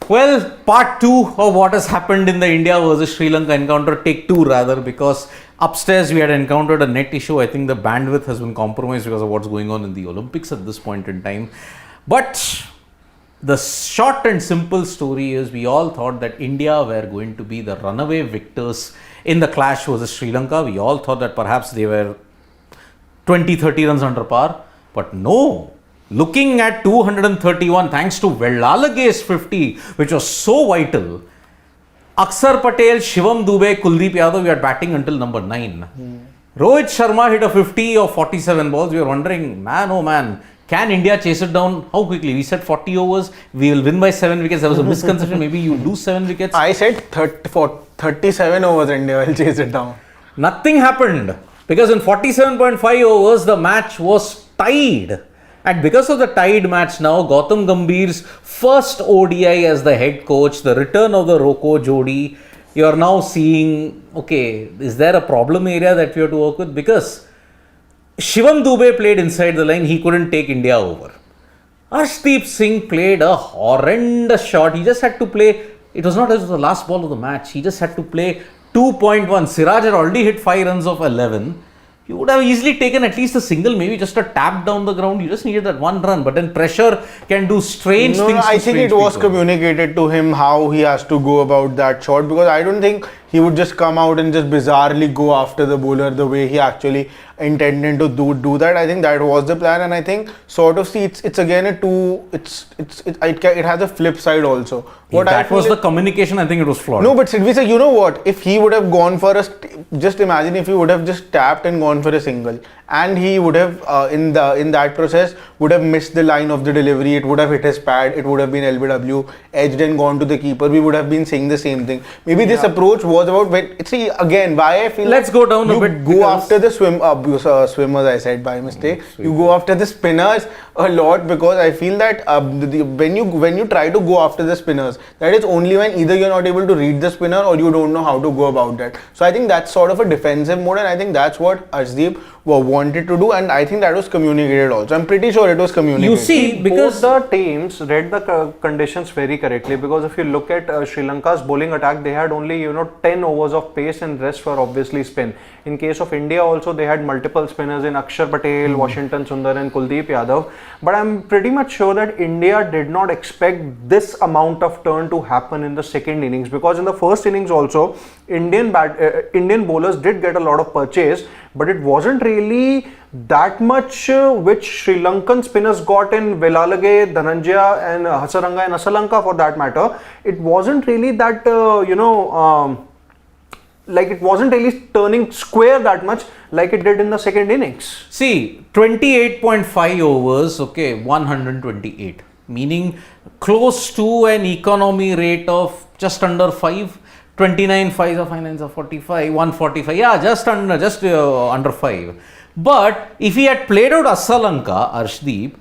Well, part 2 of what has happened in the India versus Sri Lanka encounter, take 2 rather, because upstairs we had encountered a net issue. I think the bandwidth has been compromised because of what's going on in the Olympics at this point in time. But the short and simple story is we all thought that India were going to be the runaway victors in the clash versus Sri Lanka. We all thought that perhaps they were 20-30 runs under par. But no. Looking at 231 thanks to Vellalage's 50, which was so vital. Akshar Patel, Shivam Dube, Kuldeep Yadav, we are batting until number 9. Rohit Sharma hit a 50 of 47 balls. We were wondering, man, oh man, can India chase it down? How quickly? We said 40 overs, we will win by 7 wickets. There was a misconception, maybe you lose 7 wickets. I said 37 overs India will chase it down. Nothing happened because in 47.5 overs, the match was tied. And because of the tied match now, Gautam Gambhir's first ODI as the head coach, the return of the Roko Jodi, you are now seeing, okay, is there a problem area that we have to work with? Because Shivam Dube played inside the line, he couldn't take India over. Arshdeep Singh played a horrendous shot. He just had to play, it was not as the last ball of the match, he just had to play 2.1. Siraj had already hit 5 runs of 11. You would have easily taken at least a single, maybe just a tap down the ground. You just needed that 1 run. But then pressure can do strange things. No, I think it was communicated to him how he has to go about that shot, because I don't think he would just come out and just bizarrely go after the bowler the way he actually intended to do that. I think that was the plan, and I think sort of see it's again a two. It has a flip side also. What that was the communication. I think it was flawed. No, but Sidvi said, you know what? If he would have gone for just imagine if he would have just tapped and gone for a single, and he would have in that process would have missed the line of the delivery. It would have hit his pad. It would have been LBW, edged and gone to the keeper. We would have been saying the same thing. Maybe this approach was about. See again, why I feel. Let's go down a bit. Go after the swimmers. I said by mistake. You go after the spinners a lot, because I feel that when you try to go after the spinners, that is only when either you're not able to read the spinner or you don't know how to go about that. So I think that's sort of a defensive mode, and I think that's what Arshdeep wanted to do, and I think that was communicated also. I'm pretty sure it was communicated. You see, because both the teams read the conditions very correctly, because if you look at Sri Lanka's bowling attack, they had only 10 overs of pace and rest were obviously spin. In case of India also, they had multiple spinners in Akshar Patel, Washington Sundar and Kuldeep Yadav. But I'm pretty much sure that India did not expect this amount of turn to happen in the second innings, because in the first innings also, Indian bowlers did get a lot of purchase, but it wasn't really that much which Sri Lankan spinners got in Vellalage, Dhananjaya and Hasaranga and Asalanka for that matter. It wasn't really that, like it wasn't really turning square that much like it did in the second innings. See, 28.5 overs, okay, 128, meaning close to an economy rate of just under 5. 29 5s or 5 9s or 45, 145, yeah, just under 5. But if he had played out Asalanka, Arshdeep,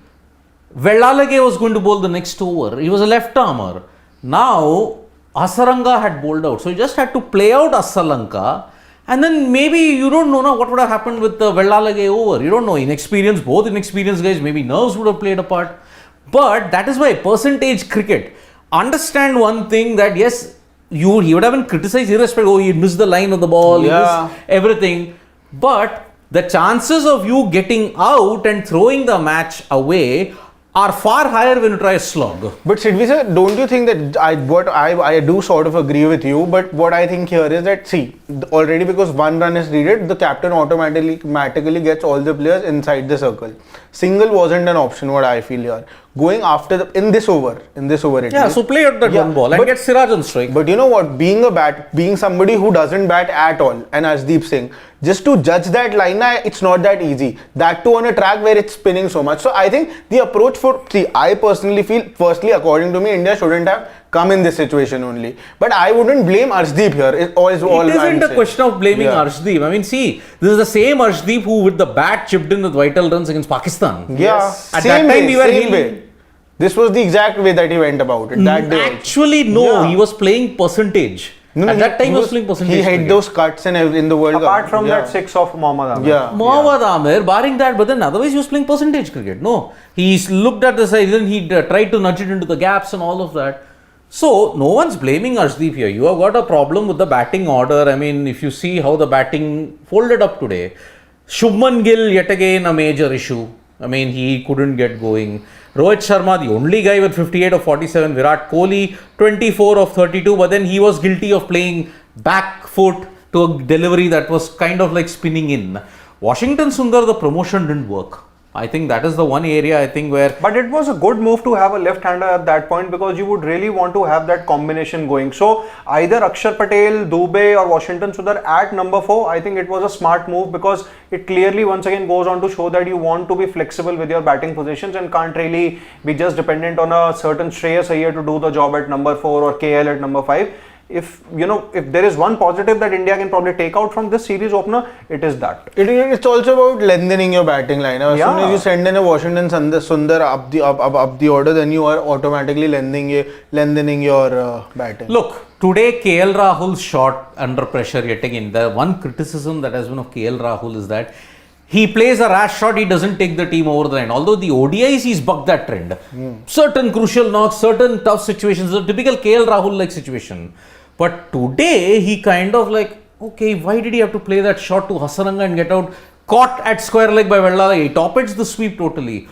Vellalage was going to bowl the next over. He was a left armer. Now Hasaranga had bowled out, so you just had to play out Asalanka, and then maybe you don't know now what would have happened with the Vellalage over. You don't know. Both inexperienced guys, maybe nerves would have played a part. But that is why percentage cricket. Understand one thing, that yes, he would have been criticized irrespective. Oh, he missed the line of the ball, he missed everything. But the chances of you getting out and throwing the match away are far higher when you try a slog. But Sidvi sir, don't you think that I do sort of agree with you, but what I think here is that, see, already because 1 run is needed, the captain automatically gets all the players inside the circle. Single wasn't an option, what I feel here. Going after in this over so play out that one ball and get Siraj on strike. But you know what, being somebody who doesn't bat at all, and Arshdeep Singh, just to judge that line, it's not that easy. That too on a track where it's spinning so much. So I think the approach I personally feel, firstly, according to me, India shouldn't have come in this situation only. But I wouldn't blame Arshdeep here. It isn't a question of blaming Arshdeep. I mean, see, this is the same Arshdeep who with the bat chipped in with vital runs against Pakistan. Yeah, yes. At that time we were same way. This was the exact way that he went about it. Actually, no, he was playing percentage. At that time, he was playing percentage. He had those cuts in the World Cup. Apart from that 6 of Mohammad Amir. Yeah. Mohammad Amir, barring that, but then otherwise he was playing percentage cricket. No, he looked at the side, then he tried to nudge it into the gaps and all of that. So, no one's blaming Arshdeep here. You have got a problem with the batting order. I mean, if you see how the batting folded up today, Shubman Gill, yet again, a major issue. I mean, he couldn't get going. Rohit Sharma, the only guy with 58 of 47. Virat Kohli, 24 of 32. But then he was guilty of playing back foot to a delivery that was kind of like spinning in. Washington Sundar, the promotion didn't work. I think that is the one area I think where... But it was a good move to have a left-hander at that point because you would really want to have that combination going. So either Akshar Patel, Dubey or Washington Sundar at number 4, I think it was a smart move because it clearly once again goes on to show that you want to be flexible with your batting positions and can't really be just dependent on a certain Shreyas Iyer to do the job at number 4 or KL at number 5. If there is one positive that India can probably take out from this series opener, it is that. It's also about lengthening your batting line. As soon as you send in a Washington Sundar up the order, then you are automatically lengthening your batting. Look, today KL Rahul's shot under pressure yet again. The one criticism that has been of KL Rahul is that he plays a rash shot, he doesn't take the team over the line. Although the ODIs, he's bucked that trend. Certain crucial knocks, certain tough situations, a typical KL Rahul-like situation. But today, he kind of like, okay, why did he have to play that shot to Hasaranga and get out? Caught at square leg by Vellala. He top-edged the sweep totally.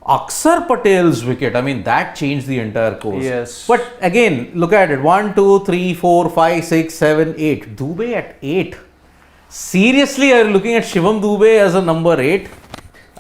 Akshar Patel's wicket, I mean, that changed the entire course. Yes. But again, look at it. 1, 2, 3, 4, 5, 6, 7, 8. Dubey at 8. Seriously, are you looking at Shivam Dubey as a number 8?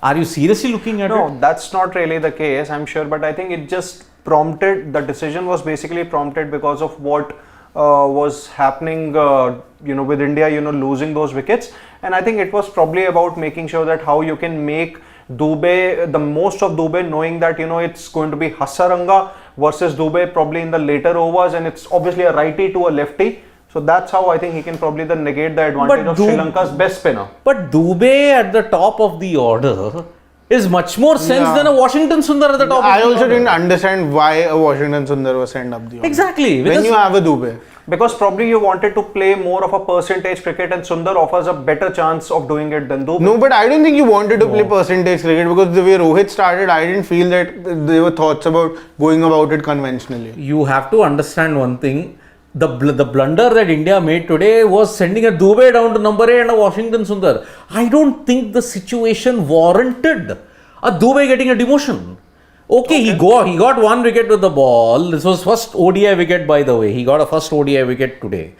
Are you seriously looking at it? No, that's not really the case, I'm sure. But I think it just prompted, the decision was basically prompted because of what was happening, with India, losing those wickets. And I think it was probably about making sure that how you can make Dubey, the most of Dubey, knowing that, it's going to be Hasaranga versus Dubey probably in the later overs, and it's obviously a righty to a lefty. So that's how I think he can probably then negate the advantage of Sri Lanka's best spinner. But Dubey at the top of the order is much more sense than a Washington Sundar at the top of the order. I also didn't understand why a Washington Sundar was sent up the order. Exactly. When you have a Dubey. Because probably you wanted to play more of a percentage cricket and Sundar offers a better chance of doing it than Dubey. No, but I don't think you wanted to play percentage cricket because the way Rohit started, I didn't feel that there were thoughts about going about it conventionally. You have to understand one thing. The blunder that India made today was sending a Dubey down to number 8 and a Washington Sundar. I don't think the situation warranted a Dubey getting a demotion. Okay, he got one wicket with the ball. This was first ODI wicket, by the way. He got a first ODI wicket today.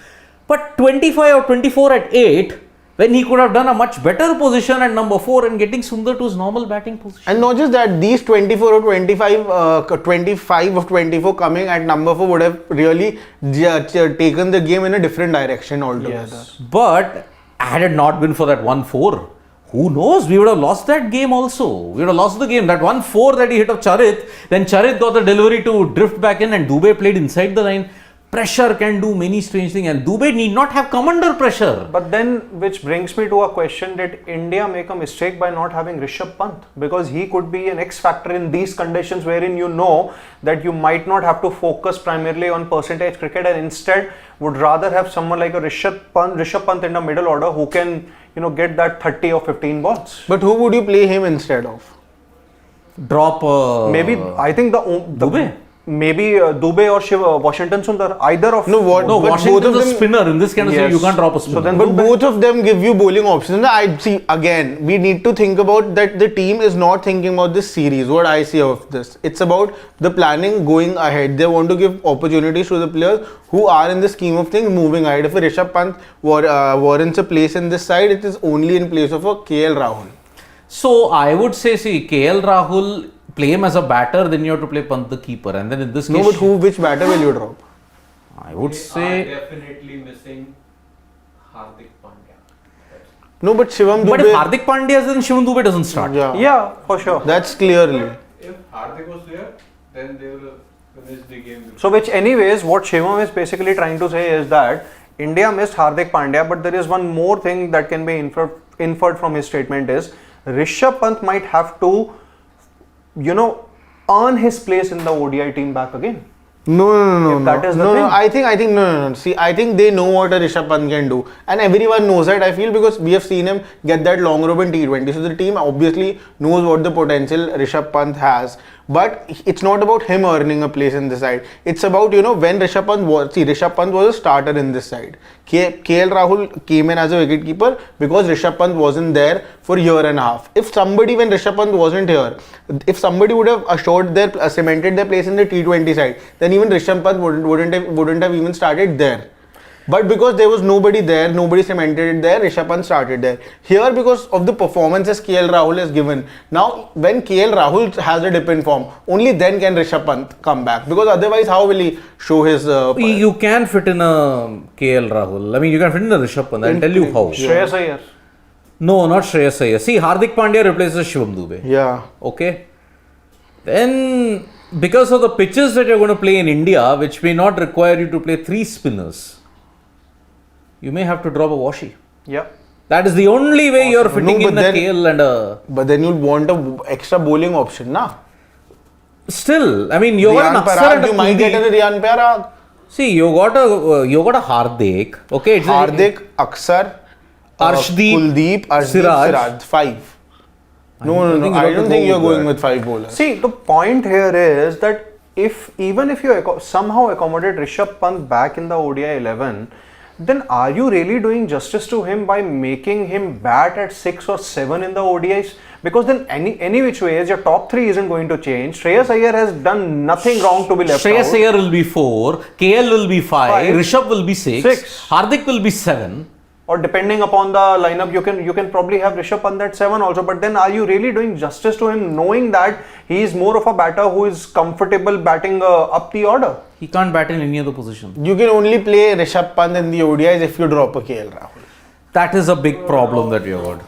But 25 or 24 at 8, when he could have done a much better position at number 4 and getting Sundar to his normal batting position. And not just that, these 24 or 25 of 24 coming at number 4 would have really taken the game in a different direction altogether. Yes. But had it not been for that 1-4, who knows? We would have lost that game also. We would have lost the game. That 1-4 that he hit of Charit, then Charit got the delivery to drift back in and Dubey played inside the line. Pressure can do many strange things and Dubey need not have come under pressure. But then, which brings me to a question, did India make a mistake by not having Rishabh Pant? Because he could be an X factor in these conditions wherein you know that you might not have to focus primarily on percentage cricket and instead would rather have someone like a Rishabh Pant in the middle order who can, get that 30 or 15 balls. But who would you play him instead of? Drop maybe, I think Dubey. Maybe Dubey or Washington Sundar, either of... No, Washington's a spinner. In this kind of situation, you can't drop a spinner. So then but both of them give you bowling options. I see, again, we need to think about that the team is not thinking about this series, what I see of this. It's about the planning going ahead. They want to give opportunities to the players who are in the scheme of things moving ahead. If a Rishabh Pant warrants a place in this side, it is only in place of a KL Rahul. So, I would say, KL Rahul... play him as a batter, then you have to play Pant the keeper, and then in this case... No, but which batter will you drop? I would say... definitely missing Hardik Pandya. No, but Shivam Dubey... But if Hardik Pandya is, then Shivam Dubey doesn't start. Yeah, for sure. That's clearly. If Hardik was there, then they will finish the game. So which anyways, what Shivam is basically trying to say is that India missed Hardik Pandya, but there is one more thing that can be inferred from his statement is Rishabh Pant might have to earn his place in the ODI team back again. No. That is the thing. I think no. See, I think they know what a Rishabh Pant can do, and everyone knows that. I feel because we have seen him get that long rope in T20. So the team obviously knows what the potential Rishabh Pant has. But it's not about him earning a place in this side. It's about, when Rishabh Pant was a starter in this side. KL Rahul came in as a wicketkeeper because Rishabh Pant wasn't there for a year and a half. When Rishabh Pant wasn't here, if somebody would have cemented their place in the T20 side, then even Rishabh Pant wouldn't have even started there. But because there was nobody there, nobody cemented it there, Rishabh Pant started there. Here, because of the performances KL Rahul has given, now when KL Rahul has a dip in form, only then can Rishabh Pant come back. Because otherwise, how will he show his... You can fit in a KL Rahul. I mean, you can fit in a Rishabh Pant. I'll tell you how. Shreyas Iyer. No, not Shreyas Iyer. See, Hardik Pandya replaces Shivam Dube. Yeah. Okay. Then, because of the pitches that you're going to play in India, which may not require you to play 3 spinners, you may have to drop a washy. Yeah. That is the only way you're fitting in a KL and a... But then you'll want a extra bowling option, na? Still, I mean, you got an Aksar and a you might get a Riyan Parag. See, you got a Hardik. Okay, it's Hardik, Aksar, Arshdeep, Kuldeep, Siraj. 5. No. I don't think you're going with 5 bowlers. See, the point here is that even if you somehow accommodate Rishabh Pant back in the ODI 11, then are you really doing justice to him by making him bat at 6 or 7 in the ODIs? Because then any which ways, your top 3 isn't going to change. Shreyas Iyer has done nothing wrong to be left out. Shreyas Iyer will be 4, KL will be 5, Rishabh will be 6, Hardik will be 7. Or depending upon the lineup, you can probably have Rishabh Pant at 7 also. But then are you really doing justice to him, knowing that he is more of a batter who is comfortable batting up the order? He can't bat in any other position. You can only play Rishabh Pant in the ODIs if you drop a KL Rahul. That is a big problem that you got.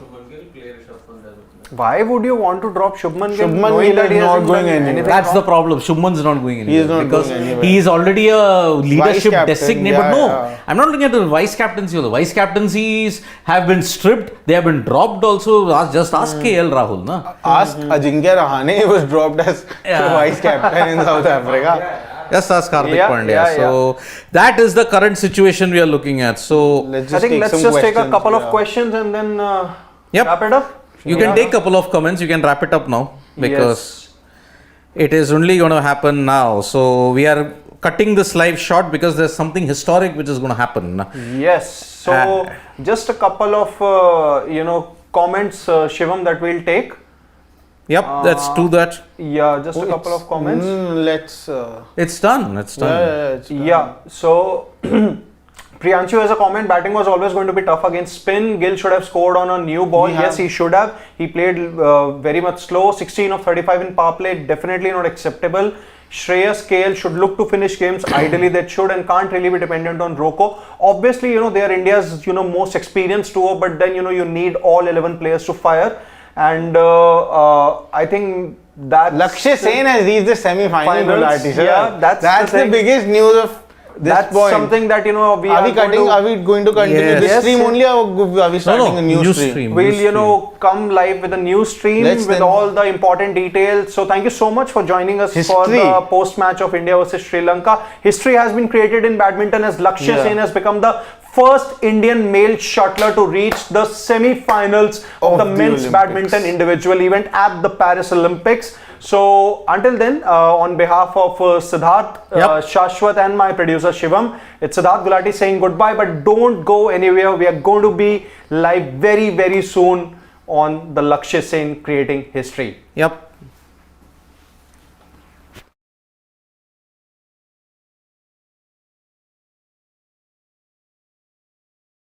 Why would you want to drop Shubman Gill? Shubman Gill is not going anywhere. That's the problem. Shubman's not going anywhere. He is not because going anywhere. he is already a leadership Vice-captain, designate. yeah, But no, yeah. I'm not looking at the vice captaincy. The vice captaincies have been stripped. They have been dropped also. Just ask KL Rahul. Na? Ask Ajinkya Rahane, he was dropped as vice captain in South Africa. Just ask Hardik Pandya. Yeah. So that is the current situation we are looking at. So I think let's just take a couple of questions and then wrap it up. You can take a couple of comments. You can wrap it up now because it is only going to happen now. So we are cutting this live short because there's something historic which is going to happen. Yes. So just a couple of comments, Shivam, that we'll take. Yep, let's do that. Yeah, just a couple of comments. It's done. It's done. Yeah. So Priyanshu has a comment, batting was always going to be tough against spin. Gill should have scored on a new ball. Yes, he should have. He played very much slow. 16 of 35 in power play, definitely not acceptable. Shreyas, KL should look to finish games. Ideally, that should and can't really be dependent on Rocco. Obviously, they are India's most experienced duo, but then you need all 11 players to fire. And I think that Lakshya Sen has reached the semi-final. Yeah, that's the biggest news of That's point. Something that Are we going to continue this stream only, or are we starting a new stream? We'll come live with a new stream with all the important details. So thank you so much for joining us for the post match of India versus Sri Lanka. History has been created in badminton as Lakshya Sen has become the first Indian male shuttler to reach the semi-finals of the men's badminton individual event at the Paris Olympics. So until then, on behalf of Siddharth, Shashwat and my producer Shivam, it's Siddharth Gulati saying goodbye, but don't go anywhere. We are going to be live very, very soon on the Lakshya Sen Creating History. Yep.